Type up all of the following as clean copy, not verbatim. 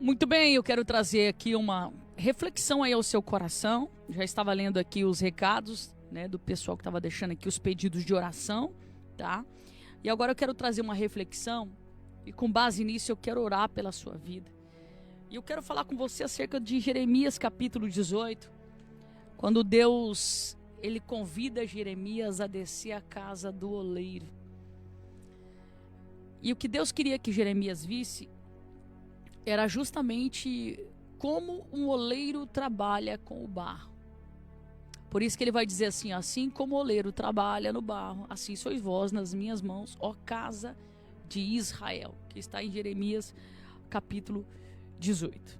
Muito bem, eu quero trazer aqui uma reflexão aí ao seu coração. Já estava lendo aqui os recados, né, do pessoal que estava deixando aqui os pedidos de oração, tá? E agora eu quero trazer uma reflexão e com base nisso eu quero orar pela sua vida. E eu quero falar com você acerca de Jeremias capítulo 18, quando Deus, ele convida Jeremias a descer à casa do oleiro. E o que Deus queria que Jeremias visse era justamente como um oleiro trabalha com o barro. Por isso que ele vai dizer assim: assim como o oleiro trabalha no barro, assim sois vós nas minhas mãos, ó casa de Israel, que está em Jeremias capítulo 18.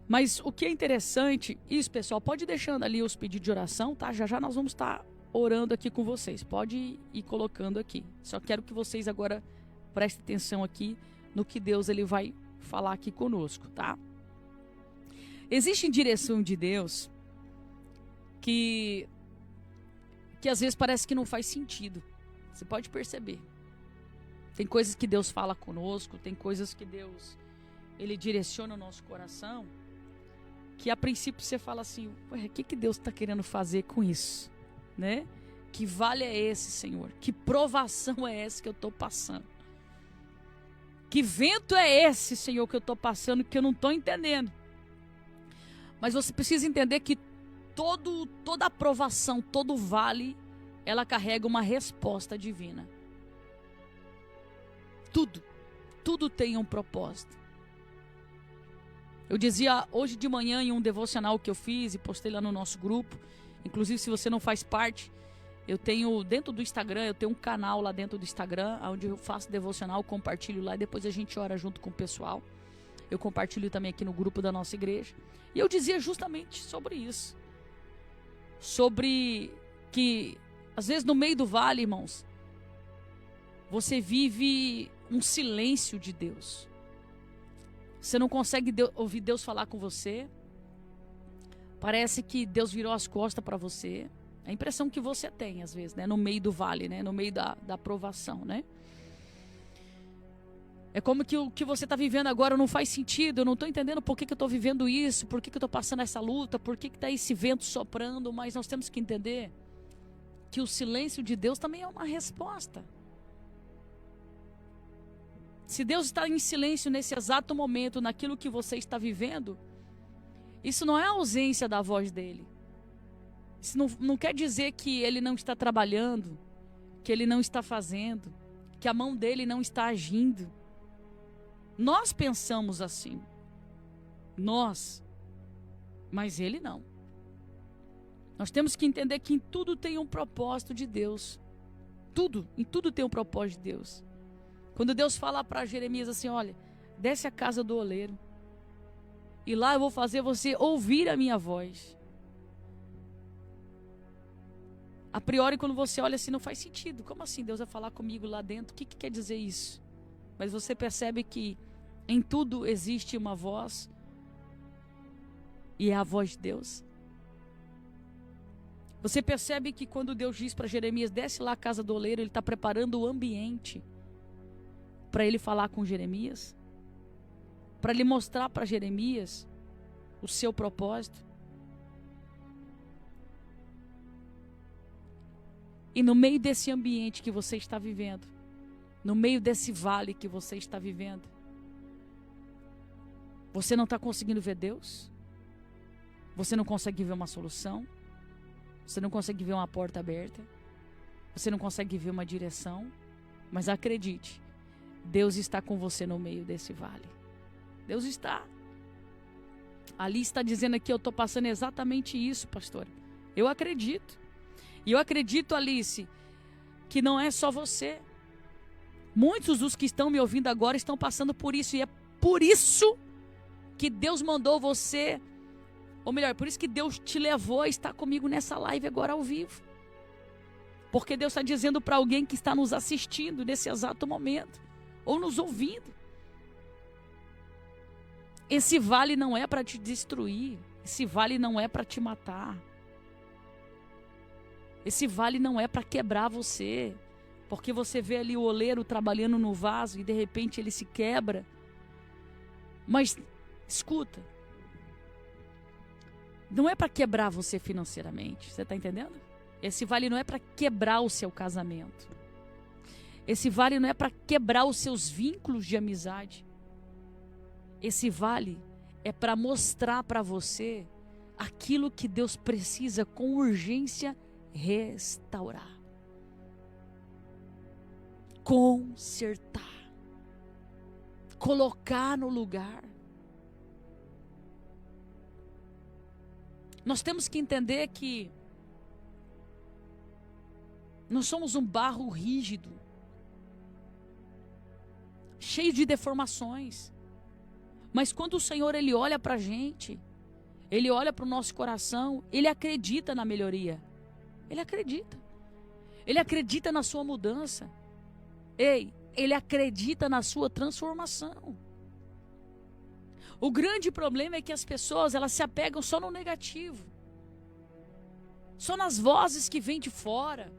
Mas o que é interessante, isso pessoal, pode ir deixando ali os pedidos de oração, tá? Já já nós vamos estar orando aqui com vocês, pode ir colocando aqui. Só quero que vocês agora prestem atenção aqui no que Deus ele vai falar aqui conosco, tá? Existe direção de Deus que às vezes parece que não faz sentido. Você pode perceber. Tem coisas que Deus fala conosco, tem coisas que Deus ele direciona o nosso coração, que a princípio você fala assim: ué, o que Deus está querendo fazer com isso? Né? Que vale é esse, Senhor? Que provação é essa que eu estou passando? Que vento é esse, Senhor, que eu estou passando, que eu não estou entendendo? Mas você precisa entender que toda aprovação, todo vale, ela carrega uma resposta divina. Tudo tem um propósito. Eu dizia hoje de manhã em um devocional que eu fiz e postei lá no nosso grupo, inclusive se você não faz parte, eu tenho dentro do Instagram, eu tenho um canal lá dentro do Instagram, onde eu faço devocional, compartilho lá e depois a gente ora junto com o pessoal. Eu compartilho também aqui no grupo da nossa igreja. E eu dizia justamente sobre isso. Sobre que, às vezes no meio do vale, irmãos, você vive um silêncio de Deus. Você não consegue ouvir Deus falar com você. Parece que Deus virou as costas para você. A impressão que você tem, às vezes, né? No meio do vale, né? No meio da provação, né? É como que o que você está vivendo agora não faz sentido. Eu não estou entendendo por que eu estou vivendo isso, por que eu estou passando essa luta, por que está esse vento soprando. Mas nós temos que entender que o silêncio de Deus também é uma resposta. Se Deus está em silêncio nesse exato momento, naquilo que você está vivendo, isso não é a ausência da voz dele. Isso não quer dizer que ele não está trabalhando, que ele não está fazendo, que a mão dele não está agindo. Nós pensamos assim. Mas ele não. Nós temos que entender que em tudo tem um propósito de Deus. Em tudo tem um propósito de Deus. Quando Deus fala para Jeremias assim: olha, desce à casa do oleiro, e lá eu vou fazer você ouvir a minha voz. A priori, quando você olha assim, não faz sentido. Como assim Deus vai falar comigo lá dentro? O que quer dizer isso? Mas você percebe que em tudo existe uma voz, e é a voz de Deus. Você percebe que quando Deus diz para Jeremias: desce lá à casa do oleiro, ele está preparando o ambiente para ele falar com Jeremias, para ele mostrar para Jeremias o seu propósito. E no meio desse ambiente que você está vivendo, no meio desse vale que você está vivendo, você não está conseguindo ver Deus? Você não consegue ver uma solução? Você não consegue ver uma porta aberta? Você não consegue ver uma direção? Mas acredite, Deus está com você no meio desse vale. Deus está. Ali está dizendo aqui: eu estou passando exatamente isso, pastor. Eu acredito. E eu acredito, Alice, que não é só você. Muitos dos que estão me ouvindo agora estão passando por isso. E é por isso que Deus mandou você, ou melhor, por isso que Deus te levou a estar comigo nessa live agora ao vivo. Porque Deus está dizendo para alguém que está nos assistindo nesse exato momento, ou nos ouvindo: esse vale não é para te destruir. Esse vale não é para te matar. Esse vale não é para quebrar você. Porque você vê ali o oleiro trabalhando no vaso e de repente ele se quebra. Mas, escuta, não é para quebrar você financeiramente, você está entendendo? Esse vale não é para quebrar o seu casamento. Esse vale não é para quebrar os seus vínculos de amizade. Esse vale é para mostrar para você aquilo que Deus precisa com urgência restaurar, consertar, colocar no lugar. Nós temos que entender que nós somos um barro rígido, cheio de deformações. Mas quando o Senhor ele olha para a gente, ele olha para o nosso coração, ele acredita na melhoria. Ele acredita. Ele acredita na sua mudança. Ei, ele acredita na sua transformação. O grande problema é que as pessoas elas se apegam só no negativo. Só nas vozes que vêm de fora.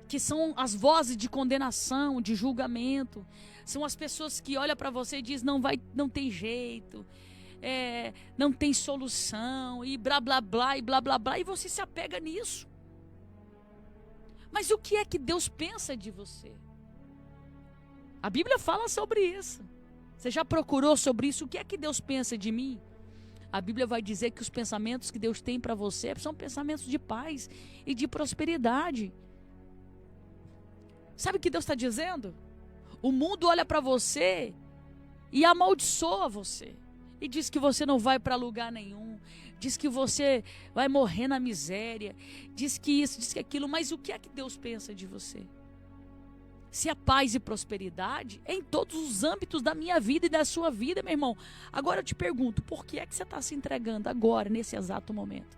Que são as vozes de condenação, de julgamento. São as pessoas que olham para você e dizem, não tem jeito, não tem solução, e blá blá blá, e blá blá blá, e você se apega nisso. Mas o que é que Deus pensa de você? A Bíblia fala sobre isso. Você já procurou sobre isso? O que é que Deus pensa de mim? A Bíblia vai dizer que os pensamentos que Deus tem para você são pensamentos de paz e de prosperidade. Sabe o que Deus está dizendo? O mundo olha para você e amaldiçoa você. E diz que você não vai para lugar nenhum. Diz que você vai morrer na miséria. Diz que isso, diz que aquilo. Mas o que é que Deus pensa de você? Se a paz e prosperidade é em todos os âmbitos da minha vida e da sua vida, meu irmão. Agora eu te pergunto, por que é que você está se entregando agora, nesse exato momento?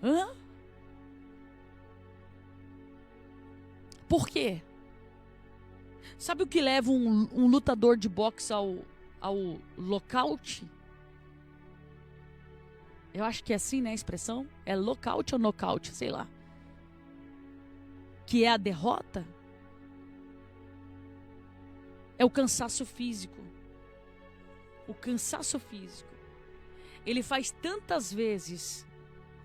Hã? Por quê? Sabe o que leva um lutador de boxe ao lockout? Eu acho que é assim, né, a expressão? É lockout ou nocaute, sei lá. Que é a derrota? É o cansaço físico. O cansaço físico. Ele faz tantas vezes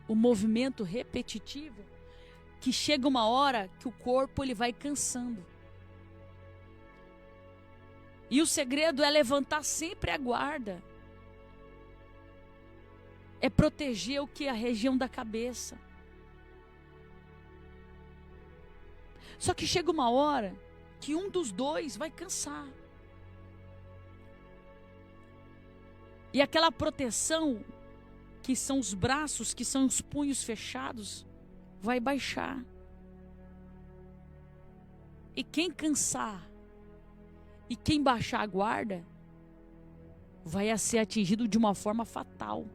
o movimento repetitivo que chega uma hora que o corpo ele vai cansando. E o segredo é levantar sempre a guarda. É proteger o que? A região da cabeça. Só que chega uma hora que um dos dois vai cansar. E aquela proteção, que são os braços, que são os punhos fechados, vai baixar. E quem cansar, e quem baixar a guarda, vai ser atingido de uma forma fatal.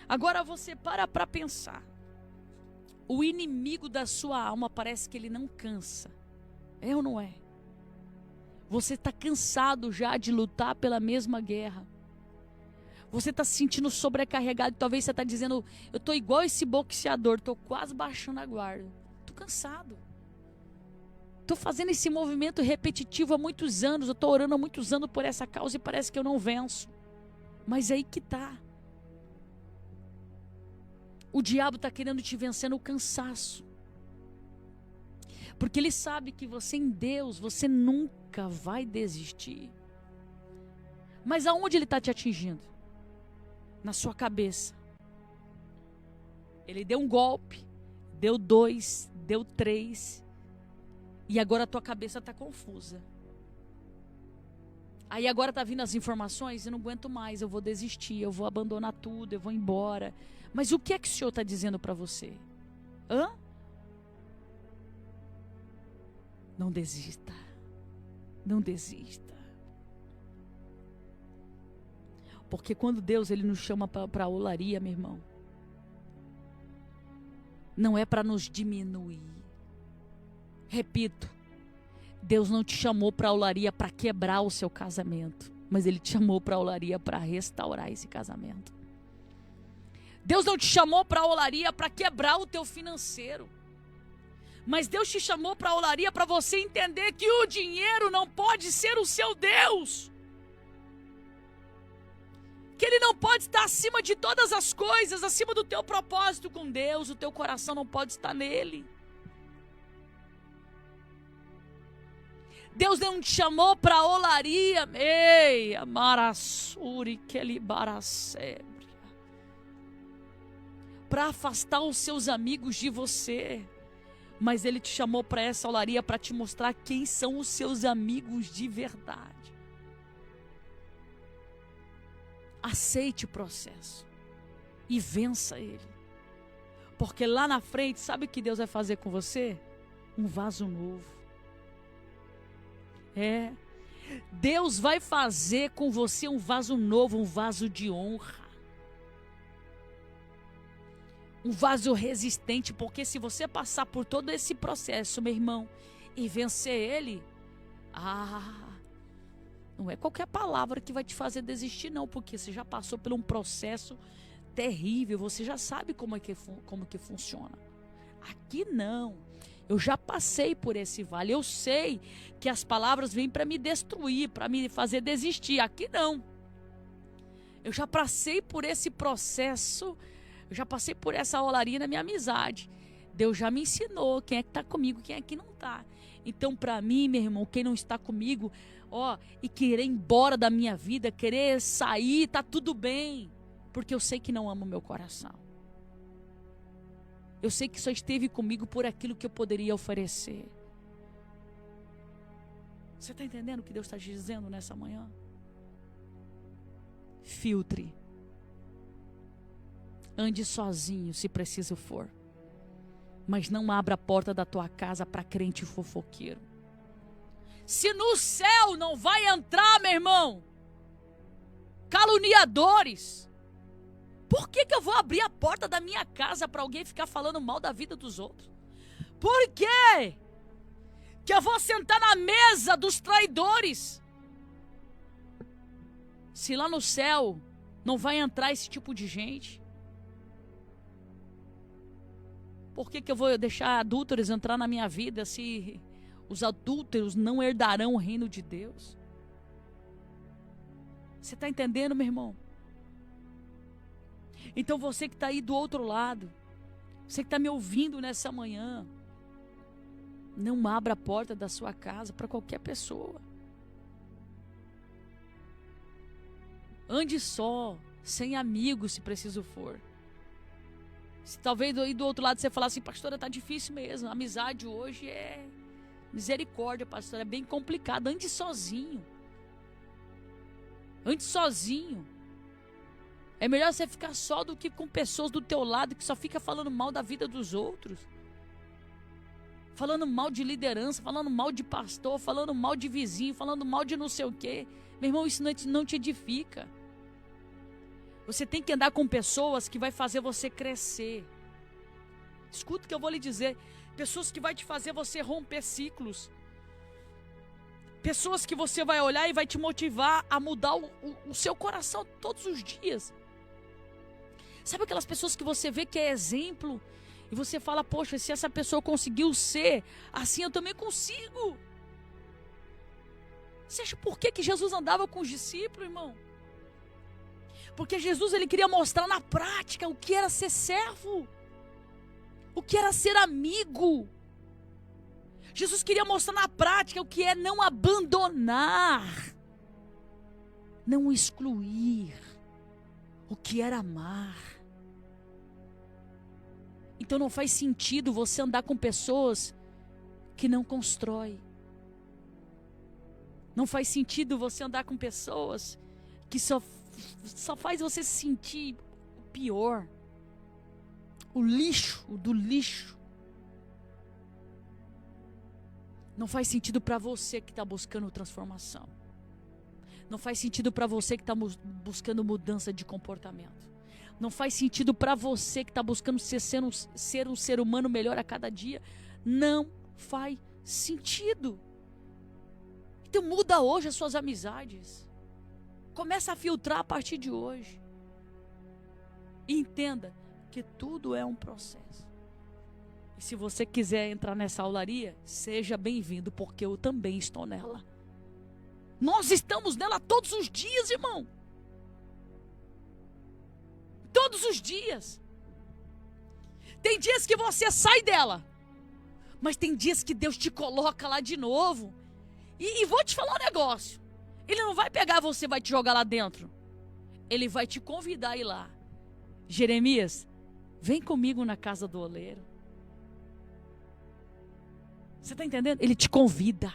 Agora você para pensar. O inimigo da sua alma parece que ele não cansa. É ou não é? Você está cansado já de lutar pela mesma guerra. Você está se sentindo sobrecarregado. Talvez você está dizendo, eu estou igual esse boxeador, estou quase baixando a guarda. Estou cansado. Estou fazendo esse movimento repetitivo há muitos anos. Eu estou orando há muitos anos por essa causa e parece que eu não venço. Mas aí que está. O diabo está querendo te vencer no cansaço. Porque ele sabe que você em Deus, você nunca vai desistir. Mas aonde ele está te atingindo? Na sua cabeça. Ele deu um golpe, deu 2, deu 3, e agora a tua cabeça está confusa. Aí agora está vindo as informações, eu não aguento mais, eu vou desistir, eu vou abandonar tudo, eu vou embora. Mas o que é que o Senhor está dizendo para você? Hã? Não desista. Não desista. Porque quando Deus ele nos chama para a olaria, meu irmão, não é para nos diminuir. Repito, Deus não te chamou para a olaria para quebrar o seu casamento, mas Ele te chamou para a olaria para restaurar esse casamento. Deus não te chamou para a olaria para quebrar o teu financeiro, Mas Deus te chamou para a olaria para você entender que o dinheiro não pode ser o seu Deus. Que ele não pode estar acima de todas as coisas, acima do teu propósito com Deus. O teu coração não pode estar nele. Deus não te chamou para a olaria. Ei, amarassuri que libaracebre. Para afastar os seus amigos de você. Mas ele te chamou para essa olaria para te mostrar quem são os seus amigos de verdade. Aceite o processo e vença ele. Porque lá na frente, sabe o que Deus vai fazer com você? Um vaso novo. Deus vai fazer com você um vaso novo, um vaso de honra. Um vaso resistente, porque se você passar por todo esse processo, meu irmão, e vencer ele, não é qualquer palavra que vai te fazer desistir, não, porque você já passou por um processo terrível, você já sabe como que funciona. Aqui não. Eu já passei por esse vale, eu sei que as palavras vêm para me destruir, para me fazer desistir. Aqui não. Eu já passei por esse processo, eu já passei por essa olaria na minha amizade. Deus já me ensinou quem é que está comigo, quem é que não está. Então, para mim, meu irmão, quem não está comigo, e querer ir embora da minha vida, querer sair, tá tudo bem. Porque eu sei que não ama o meu coração. Eu sei que só esteve comigo por aquilo que eu poderia oferecer. Você está entendendo o que Deus está te dizendo nessa manhã? Filtre. Ande sozinho, se preciso for. Mas não abra a porta da tua casa para crente fofoqueiro. Se no céu não vai entrar, meu irmão, caluniadores, por que eu vou abrir a porta da minha casa para alguém ficar falando mal da vida dos outros? Por quê que eu vou sentar na mesa dos traidores? Se lá no céu não vai entrar esse tipo de gente. Por que eu vou deixar adúlteros entrar na minha vida se os adúlteros não herdarão o reino de Deus? Você está entendendo, meu irmão? Então você que está aí do outro lado, você que está me ouvindo nessa manhã, não abra a porta da sua casa para qualquer pessoa. Ande só, sem amigos se preciso for. Se talvez aí do outro lado você falar assim, pastora, tá difícil mesmo, a amizade hoje é misericórdia, pastora, é bem complicado. Ande sozinho. Ande sozinho. É melhor você ficar só do que com pessoas do teu lado que só fica falando mal da vida dos outros. Falando mal de liderança, falando mal de pastor, falando mal de vizinho, falando mal de não sei o quê. Meu irmão, isso não te edifica. Você tem que andar com pessoas que vai fazer você crescer. Escuta o que eu vou lhe dizer. Pessoas que vai te fazer você romper ciclos. Pessoas que você vai olhar e vai te motivar a mudar o seu coração todos os dias. Sabe aquelas pessoas que você vê que é exemplo e você fala, poxa, se essa pessoa conseguiu ser assim, eu também consigo. Você acha por que Jesus andava com os discípulos, irmão? Porque Jesus, ele queria mostrar na prática o que era ser servo, o que era ser amigo. Jesus queria mostrar na prática o que é não abandonar, não excluir, o que era amar. Então não faz sentido você andar com pessoas que não constroem. Não faz sentido você andar com pessoas que só faz você se sentir o pior, o lixo, o do lixo. Não faz sentido para você que está buscando transformação. Não faz sentido para você que está buscando mudança de comportamento. Não faz sentido para você que está buscando ser um ser humano melhor a cada dia. Não faz sentido. Então muda hoje as suas amizades. Começa a filtrar a partir de hoje. E entenda que tudo é um processo. E se você quiser entrar nessa aularia, seja bem-vindo, porque eu também estou nela. Nós estamos nela todos os dias, irmão. Todos os dias. Tem dias que você sai dela, mas tem dias que Deus te coloca lá de novo. E vou te falar um negócio. Ele não vai pegar você e vai te jogar lá dentro. Ele vai te convidar a ir lá. Jeremias, vem comigo na casa do oleiro. Você está entendendo? Ele te convida.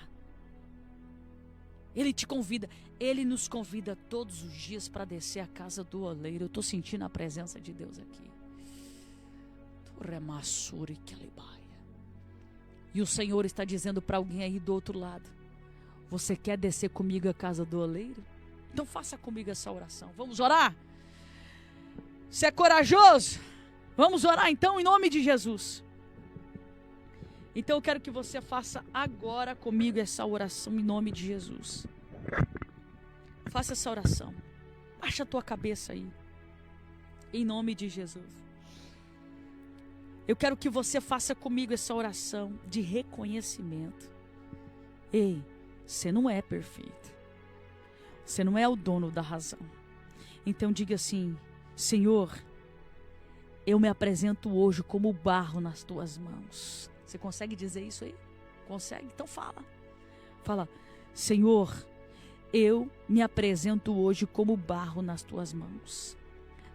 Ele te convida. Ele nos convida todos os dias para descer a casa do oleiro. Eu estou sentindo a presença de Deus aqui. E o Senhor está dizendo para alguém aí do outro lado: você quer descer comigo a casa do oleiro? Então faça comigo essa oração. Vamos orar? Você é corajoso? Vamos orar então em nome de Jesus. Então eu quero que você faça agora comigo essa oração em nome de Jesus. Faça essa oração. Baixa a tua cabeça aí. Em nome de Jesus. Eu quero que você faça comigo essa oração de reconhecimento. Ei, você não é perfeito. Você não é o dono da razão. Então diga assim: Senhor, eu me apresento hoje como barro nas tuas mãos. Você consegue dizer isso aí? Consegue? Então fala. Fala: Senhor, eu me apresento hoje como barro nas tuas mãos.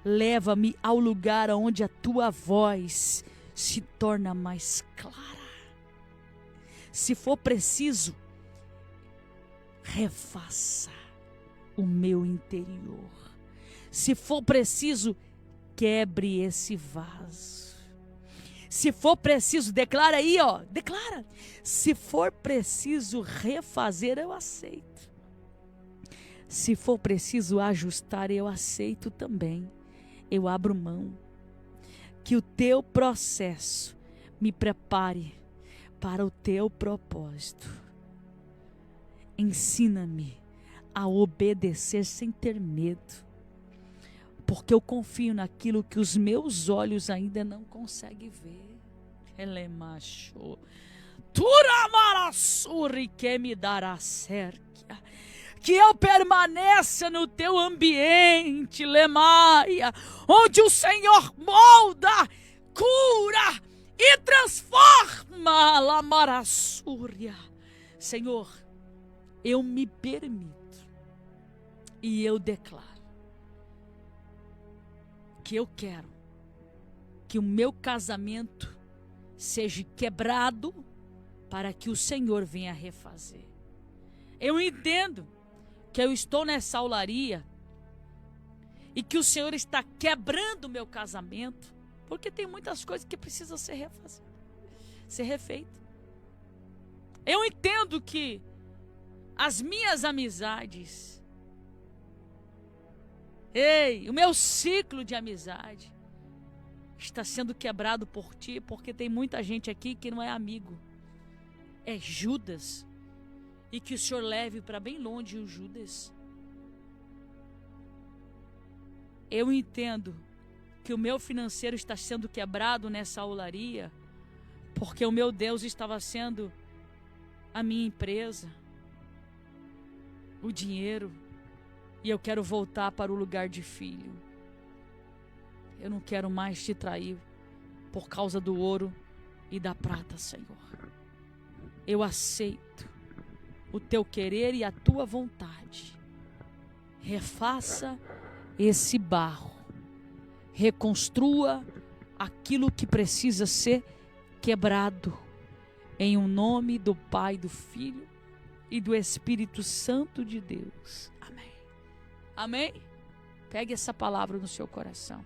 Leva-me ao lugar onde a tua voz se torna mais clara. Se for preciso, refaça o meu interior. Se for preciso, quebre esse vaso. Se for preciso, declara aí, ó, declara. Se for preciso refazer, eu aceito. Se for preciso ajustar, eu aceito também. Eu abro mão. Que o teu processo me prepare para o teu propósito. Ensina-me a obedecer sem ter medo, porque eu confio naquilo que os meus olhos ainda não conseguem ver. Ele é macho. Turamarassuri que me dará cerca. Que eu permaneça no teu ambiente, Lemaia, onde o Senhor molda, cura e transforma, Lamarassúria. Senhor, eu me permito e eu declaro que eu quero que o meu casamento seja quebrado para que o Senhor venha refazer. Eu entendo que eu estou nessa aularia e que o Senhor está quebrando o meu casamento, porque tem muitas coisas que precisam ser refazer, ser refeito. Eu entendo que as minhas amizades, o meu ciclo de amizade está sendo quebrado por ti, porque tem muita gente aqui que não é amigo, é Judas. E que o Senhor leve para bem longe o Judas. Eu entendo que o meu financeiro está sendo quebrado nessa aularia, porque o meu Deus estava sendo a minha empresa, o dinheiro, e eu quero voltar para o lugar de filho. Eu não quero mais te trair por causa do ouro e da prata, Senhor. Eu aceito o teu querer e a tua vontade. Refaça esse barro. Reconstrua aquilo que precisa ser quebrado. Em o nome do Pai, do Filho e do Espírito Santo de Deus. Amém. Amém? Pegue essa palavra no seu coração.